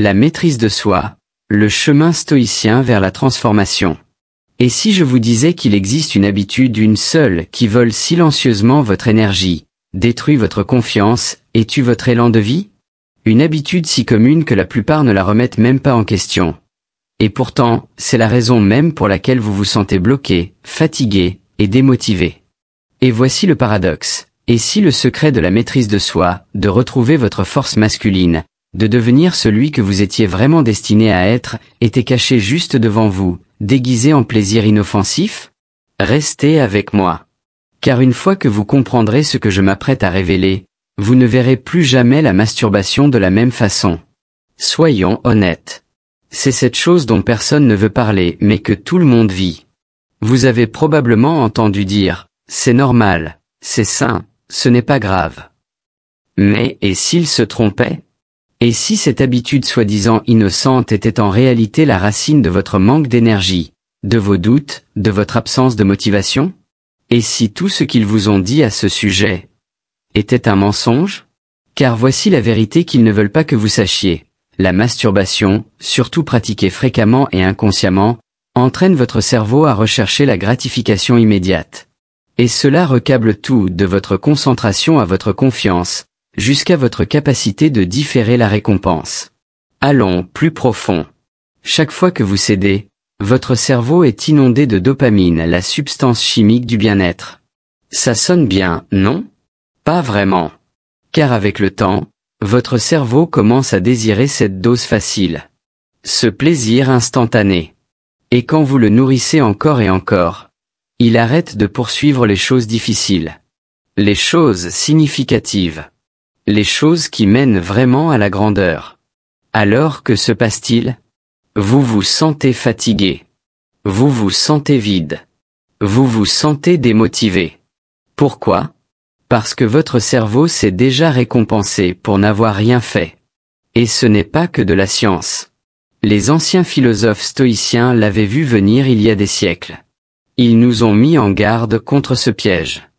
La maîtrise de soi, le chemin stoïcien vers la transformation. Et si je vous disais qu'il existe une habitude, une seule, qui vole silencieusement votre énergie, détruit votre confiance et tue votre élan de vie? Une habitude si commune que la plupart ne la remettent même pas en question. Et pourtant, c'est la raison même pour laquelle vous vous sentez bloqué, fatigué et démotivé. Et voici le paradoxe. Et si le secret de la maîtrise de soi, de retrouver votre force masculine, de devenir celui que vous étiez vraiment destiné à être, était caché juste devant vous, déguisé en plaisir inoffensif? Restez avec moi. Car une fois que vous comprendrez ce que je m'apprête à révéler, vous ne verrez plus jamais la masturbation de la même façon. Soyons honnêtes. C'est cette chose dont personne ne veut parler, mais que tout le monde vit. Vous avez probablement entendu dire, c'est normal, c'est sain, ce n'est pas grave. Mais, et s'il se trompait? Et si cette habitude soi-disant innocente était en réalité la racine de votre manque d'énergie, de vos doutes, de votre absence de motivation? Et si tout ce qu'ils vous ont dit à ce sujet était un mensonge? Car voici la vérité qu'ils ne veulent pas que vous sachiez. La masturbation, surtout pratiquée fréquemment et inconsciemment, entraîne votre cerveau à rechercher la gratification immédiate. Et cela recable tout, de votre concentration à votre confiance, jusqu'à votre capacité de différer la récompense. Allons plus profond. Chaque fois que vous cédez, votre cerveau est inondé de dopamine, la substance chimique du bien-être. Ça sonne bien, non? Pas vraiment. Car avec le temps, votre cerveau commence à désirer cette dose facile. Ce plaisir instantané. Et quand vous le nourrissez encore et encore, il arrête de poursuivre les choses difficiles. Les choses significatives. Les choses qui mènent vraiment à la grandeur. Alors que se passe-t-il? Vous vous sentez fatigué. Vous vous sentez vide. Vous vous sentez démotivé. Pourquoi? Parce que votre cerveau s'est déjà récompensé pour n'avoir rien fait. Et ce n'est pas que de la science. Les anciens philosophes stoïciens l'avaient vu venir il y a des siècles. Ils nous ont mis en garde contre ce piège.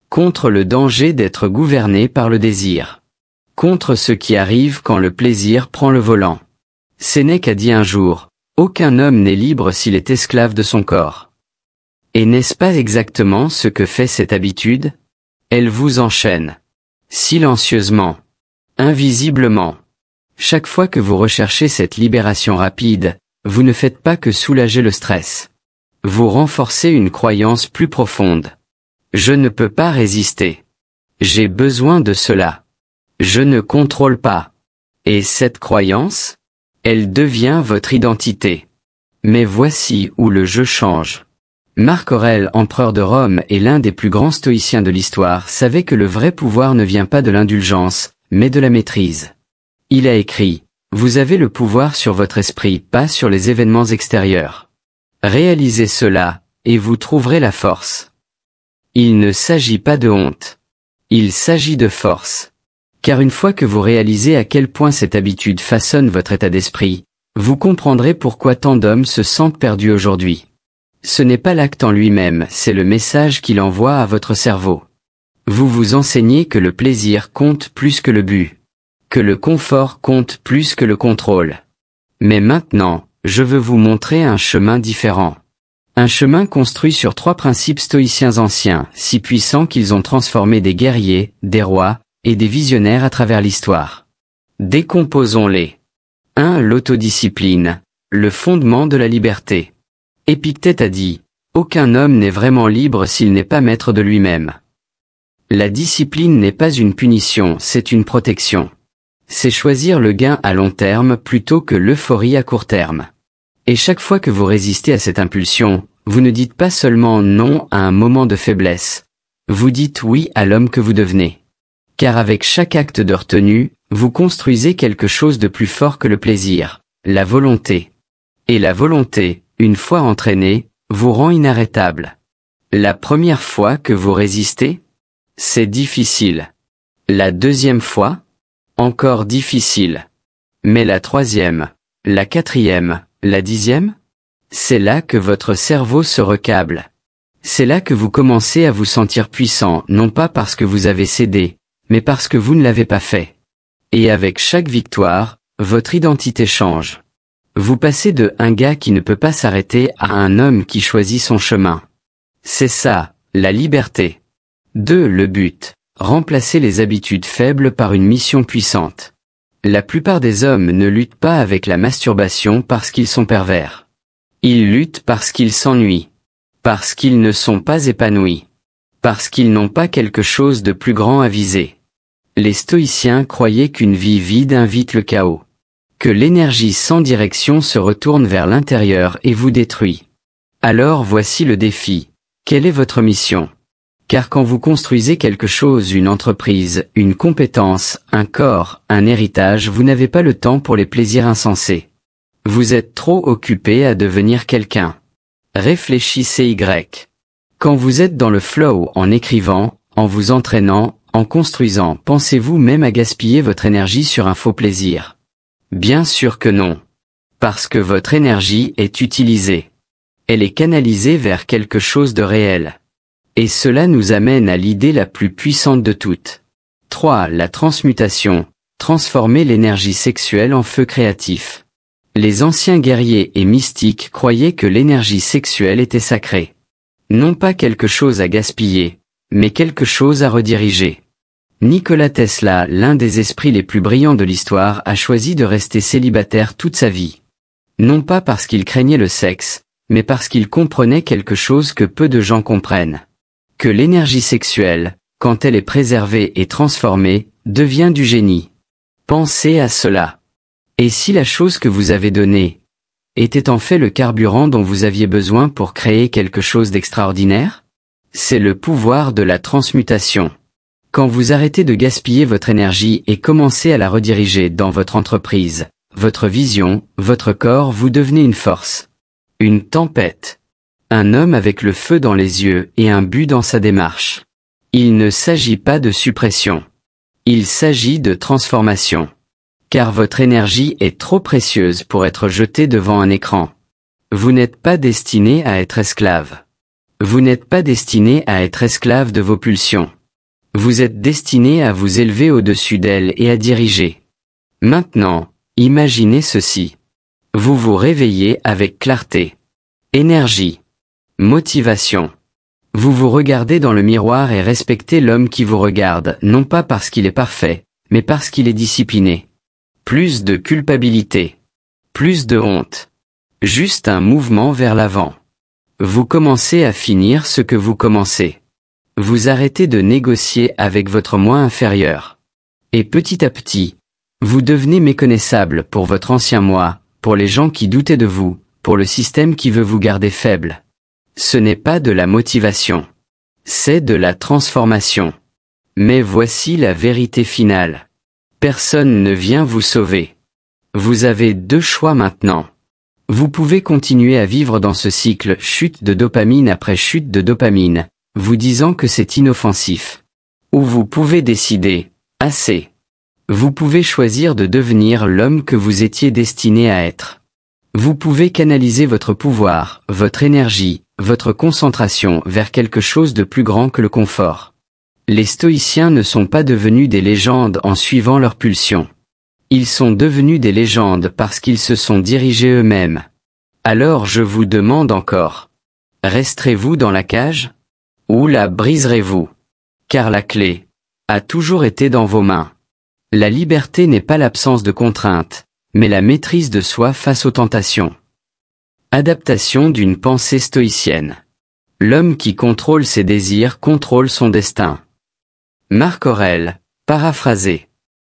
Contre le danger d'être gouverné par le désir. Contre ce qui arrive quand le plaisir prend le volant. Sénèque a dit un jour, « Aucun homme n'est libre s'il est esclave de son corps. » Et n'est-ce pas exactement ce que fait cette habitude? Elle vous enchaîne. Silencieusement. Invisiblement. Chaque fois que vous recherchez cette libération rapide, vous ne faites pas que soulager le stress. Vous renforcez une croyance plus profonde. Je ne peux pas résister. J'ai besoin de cela. Je ne contrôle pas. Et cette croyance? Elle devient votre identité. Mais voici où le jeu change. Marc Aurèle, empereur de Rome et l'un des plus grands stoïciens de l'histoire, savait que le vrai pouvoir ne vient pas de l'indulgence, mais de la maîtrise. Il a écrit, « Vous avez le pouvoir sur votre esprit, pas sur les événements extérieurs. Réalisez cela, et vous trouverez la force. » Il ne s'agit pas de honte. Il s'agit de force. Car une fois que vous réalisez à quel point cette habitude façonne votre état d'esprit, vous comprendrez pourquoi tant d'hommes se sentent perdus aujourd'hui. Ce n'est pas l'acte en lui-même, c'est le message qu'il envoie à votre cerveau. Vous vous enseignez que le plaisir compte plus que le but. Que le confort compte plus que le contrôle. Mais maintenant, je veux vous montrer un chemin différent. Un chemin construit sur 3 principes stoïciens anciens, si puissants qu'ils ont transformé des guerriers, des rois, et des visionnaires à travers l'histoire. Décomposons-les. 1. L'autodiscipline, le fondement de la liberté. Épictète a dit, « Aucun homme n'est vraiment libre s'il n'est pas maître de lui-même. » La discipline n'est pas une punition, c'est une protection. C'est choisir le gain à long terme plutôt que l'euphorie à court terme. Et chaque fois que vous résistez à cette impulsion, vous ne dites pas seulement non à un moment de faiblesse. Vous dites oui à l'homme que vous devenez. Car avec chaque acte de retenue, vous construisez quelque chose de plus fort que le plaisir, la volonté. Et la volonté, une fois entraînée, vous rend inarrêtable. La première fois que vous résistez? C'est difficile. La deuxième fois? Encore difficile. Mais la troisième, la quatrième, la 10e? C'est là que votre cerveau se recable. C'est là que vous commencez à vous sentir puissant, non pas parce que vous avez cédé, mais parce que vous ne l'avez pas fait. Et avec chaque victoire, votre identité change. Vous passez de un gars qui ne peut pas s'arrêter à un homme qui choisit son chemin. C'est ça, la liberté. 2. Le but. Remplacer les habitudes faibles par une mission puissante. La plupart des hommes ne luttent pas avec la masturbation parce qu'ils sont pervers. Ils luttent parce qu'ils s'ennuient. Parce qu'ils ne sont pas épanouis. Parce qu'ils n'ont pas quelque chose de plus grand à viser. Les stoïciens croyaient qu'une vie vide invite le chaos. Que l'énergie sans direction se retourne vers l'intérieur et vous détruit. Alors voici le défi. Quelle est votre mission? Car quand vous construisez quelque chose, une entreprise, une compétence, un corps, un héritage, vous n'avez pas le temps pour les plaisirs insensés. Vous êtes trop occupé à devenir quelqu'un. Réfléchissez Y. Quand vous êtes dans le flow en écrivant, en vous entraînant, en construisant, pensez-vous même à gaspiller votre énergie sur un faux plaisir? Bien sûr que non. Parce que votre énergie est utilisée. Elle est canalisée vers quelque chose de réel. Et cela nous amène à l'idée la plus puissante de toutes. 3. La transmutation. Transformer l'énergie sexuelle en feu créatif. Les anciens guerriers et mystiques croyaient que l'énergie sexuelle était sacrée. Non pas quelque chose à gaspiller, mais quelque chose à rediriger. Nikola Tesla, l'un des esprits les plus brillants de l'histoire, a choisi de rester célibataire toute sa vie. Non pas parce qu'il craignait le sexe, mais parce qu'il comprenait quelque chose que peu de gens comprennent. Que l'énergie sexuelle, quand elle est préservée et transformée, devient du génie. Pensez à cela. Et si la chose que vous avez donnée était en fait le carburant dont vous aviez besoin pour créer quelque chose d'extraordinaire? C'est le pouvoir de la transmutation. Quand vous arrêtez de gaspiller votre énergie et commencez à la rediriger dans votre entreprise, votre vision, votre corps, vous devenez une force. Une tempête. Un homme avec le feu dans les yeux et un but dans sa démarche. Il ne s'agit pas de suppression. Il s'agit de transformation. Car votre énergie est trop précieuse pour être jetée devant un écran. Vous n'êtes pas destiné à être esclave. Vous n'êtes pas destiné à être esclave de vos pulsions. Vous êtes destiné à vous élever au-dessus d'elles et à diriger. Maintenant, imaginez ceci. Vous vous réveillez avec clarté. Énergie. Motivation. Vous vous regardez dans le miroir et respectez l'homme qui vous regarde, non pas parce qu'il est parfait, mais parce qu'il est discipliné. Plus de culpabilité. Plus de honte. Juste un mouvement vers l'avant. Vous commencez à finir ce que vous commencez. Vous arrêtez de négocier avec votre moi inférieur. Et petit à petit, vous devenez méconnaissable pour votre ancien moi, pour les gens qui doutaient de vous, pour le système qui veut vous garder faible. Ce n'est pas de la motivation. C'est de la transformation. Mais voici la vérité finale. Personne ne vient vous sauver. Vous avez deux choix maintenant. Vous pouvez continuer à vivre dans ce cycle chute de dopamine après chute de dopamine, vous disant que c'est inoffensif. Ou vous pouvez décider, assez. Vous pouvez choisir de devenir l'homme que vous étiez destiné à être. Vous pouvez canaliser votre pouvoir, votre énergie, votre concentration vers quelque chose de plus grand que le confort. Les stoïciens ne sont pas devenus des légendes en suivant leurs pulsions. Ils sont devenus des légendes parce qu'ils se sont dirigés eux-mêmes. Alors je vous demande encore. Resterez-vous dans la cage? Ou la briserez-vous? Car la clé a toujours été dans vos mains. La liberté n'est pas l'absence de contraintes, mais la maîtrise de soi face aux tentations. Adaptation d'une pensée stoïcienne. L'homme qui contrôle ses désirs contrôle son destin. Marc Aurèle, paraphrasé.